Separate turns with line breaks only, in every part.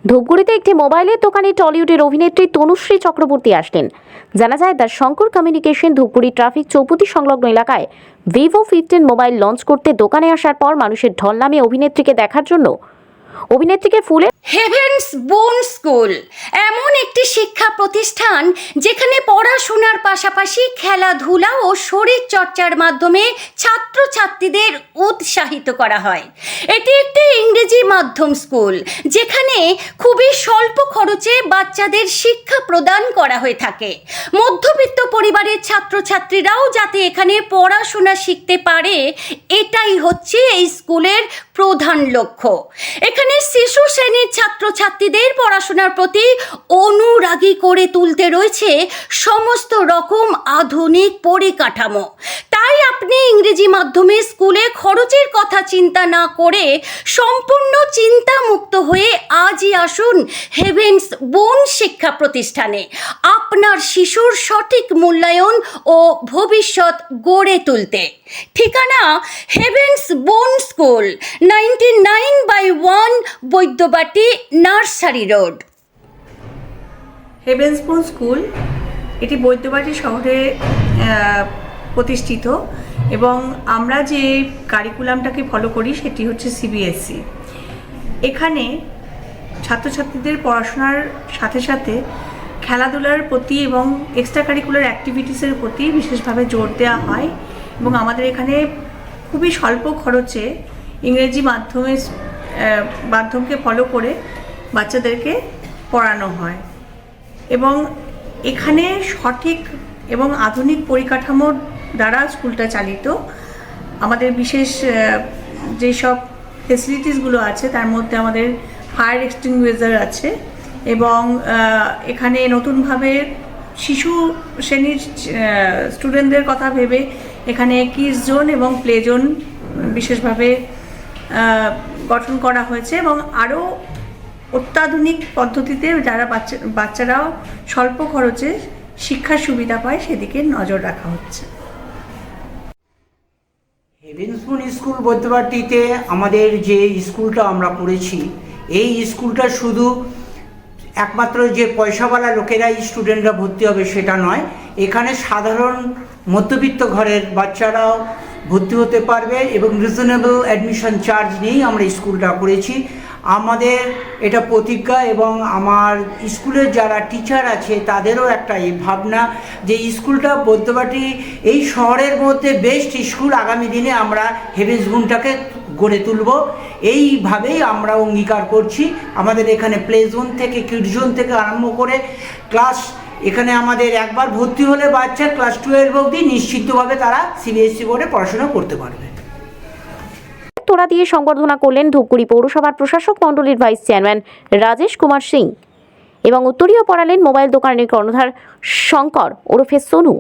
ধূপগুড়িতে একটি মোবাইলের দোকানে টলিউডের অভিনেত্রী তনুশ্রী চক্রবর্তী আসলেন। জানা যায়, the Shankar communication Dhupguri traffic চৌপতি সংলগ্ন এলাকায় ভিভো 15 মোবাইল লঞ্চ করতে দোকানে আসার পর মানুষের ঢল নামে অভিনেত্রীকে দেখার জন্য অভিনেত্রীকে ফুলে
হেভেন্স বোন স্কুল এমন একটি শিক্ষা প্রতিষ্ঠান যেখানে পড়াশোনার পাশাপাশি খেলাধুলা ও শরীর চর্চার মাধ্যমে ছাত্রছাত্রীদের উৎসাহিত করা হয়। এটি একটি ইংরেজি মাধ্যম স্কুল যেখানে খুবই স্বল্প খরচে বাচ্চাদের শিক্ষা প্রদান করা হয়ে থাকে। মধ্যবিত্ত পরিবারের ছাত্রছাত্রীরাও যাতে এখানে পড়াশোনা শিখতে পারে, এটাই হচ্ছে এই স্কুলের প্রধান লক্ষ্য। এখানে শিশু শ্রেণীর ছাত্রছাত্রীদের পড়াশোনার প্রতি অনুরাগী করে তুলতে রয়েছে সমস্ত রকম আধুনিক পরিকাঠামো। তাই আপনি ইংরেজি মাধ্যমে স্কুলে খরচের কথা চিন্তা না করে সম্পূর্ণ চিন্তামুক্ত হয়ে আজই আসুন হেভেন্স বোন শিক্ষা প্রতিষ্ঠানে আপনার শিশুর সঠিক মূল্যায়ন ও ভবিষ্যৎ গড়ে তুলতে। ঠিকানা হেভেন্স বোন school, 99/1 Baidyabati, nursery road.
Heavens বোন স্কুল এটি বৈদ্যবাটি শহরে প্রতিষ্ঠিত এবং আমরা যে কারিকুলামটাকে ফলো করি সেটি হচ্ছে সিবিএসসি। এখানে ছাত্রছাত্রীদের পড়াশোনার সাথে সাথে খেলাধুলার প্রতি এবং এক্সট্রা কারিকুলার অ্যাক্টিভিটিসের প্রতি বিশেষভাবে জোর দেওয়া হয় এবং আমাদের এখানে খুবই স্বল্প খরচে ইংরেজি মাধ্যমকে ফলো করে বাচ্চাদেরকে পড়ানো হয় এবং এখানে সঠিক এবং আধুনিক পরিকাঠামোর দ্বারা স্কুলটা চালিত। আমাদের বিশেষ যেসব ফেসিলিটিসগুলো আছে তার মধ্যে আমাদের ফায়ার এক্সটিংগুইশার আছে এবং এখানে নতুনভাবে শিশু শ্রেণীর স্টুডেন্টদের কথা ভেবে এখানে কিডস জোন এবং প্লে জোন বিশেষভাবে গঠন করা হয়েছে এবং আরও অত্যাধুনিক পদ্ধতিতে যারা বাচ্চারাও স্বল্প খরচে শিক্ষার সুবিধা পায় সেদিকে নজর রাখা হচ্ছে।
হেভেন্স বোন স্কুল বৈদ্যবাটিতে আমাদের যে স্কুলটা আমরা পড়েছি, এই স্কুলটা শুধু একমাত্র যে পয়সাওয়ালা লোকেরা স্টুডেন্টরা ভর্তি হবে সেটা নয়, এখানে সাধারণ মধ্যবিত্ত ঘরের বাচ্চারাও ভর্তি হতে পারবে এবং রিজনেবল অ্যাডমিশন চার্জ নিয়েই আমরা স্কুলটা করেছি। আমাদের এটা প্রতিজ্ঞা এবং আমার স্কুলের যারা টিচার আছে তাদেরও একটা এই ভাবনা যে স্কুলটা বৈদ্যবাটি এই শহরের মধ্যে বেস্ট স্কুল আগামী দিনে আমরা হেভেন্স বোনটাকে গড়ে তুলব, এইভাবেই আমরা অঙ্গীকার করছি। আমাদের এখানে প্লে জোন থেকে কিড জোন থেকে আরম্ভ করে ক্লাস, এখানে আমাদের একবার ভর্তি হলে বাচ্চা ক্লাস 12 অবধি নিশ্চিতভাবে তারা সিবিএসসি বোর্ডে পড়াশোনা করতে পারবে।
তোড়া দিয়ে সংবর্ধনা করলেন ধূপগুড়ি পৌরসভার প্রশাসক মণ্ডলীর ভাইস চেয়ারম্যান রাজেশ কুমার সিং এবং উত্তরীয় পড়ালেন মোবাইল দোকানের কর্ণধার শঙ্কর ওরফে সোনু।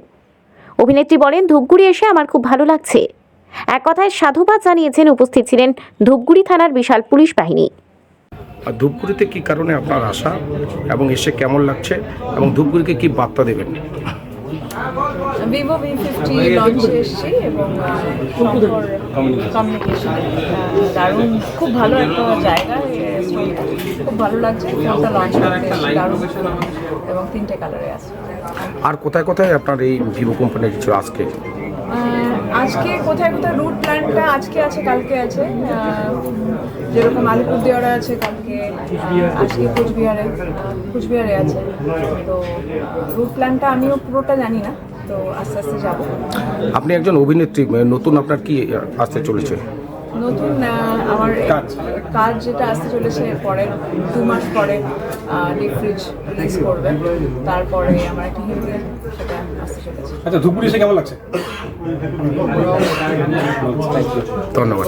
অভিনেত্রী বলেন, ধূপগুড়ি এসে আমার খুব ভালো লাগছে। এক কথায় সাধুবাদ জানিয়েছেন। উপস্থিত ছিলেন ধূপগুড়ি থানার বিশাল পুলিশ বাহিনী।
আর ধূপগুড়িতে কী কারণে আপনার আসা এবং এসে কেমন লাগছে এবং ধূপগুড়িকে কী বার্তা দেবেন?
ভিভো V50 লঞ্চে এসেছি এবং শঙ্কর কমিউনিকেশন দারুণ, খুব ভালো একটা জায়গা, খুব ভালো লাগছে। ফোনটা লঞ্চ করতে দারুণ এবং 3টে কালারে আছে।
আর কোথায় কোথায় আপনার এই ভিভো কোম্পানি ছিল আজকে?
আজকে কোথায় কোথায় রুট প্ল্যানটা আজকে আছে, কালকে আছে। যেরকম আলিপুরদুয়ারে আছে কালকে, আজকে কুচবিহারে আছে। তো রুট প্ল্যানটা আমিও পুরোটা জানি না, তো আস্তে আস্তে যাব। আপনি
একজন অভিনেত্রী, নতুন আপনার কি আসতে চলেছে?
নতুন আমার কাজ যেটা আসতে চলেছে পরের 2 মাস পরে ডিপ ফ্রিজ রিলিজ করবে, তারপরে আমার একটা হিন্দি সেটা আসতে চলেছে।
আচ্ছা, ধূপগুড়ি এসে কেমন লাগছে? ধন্যবাদ।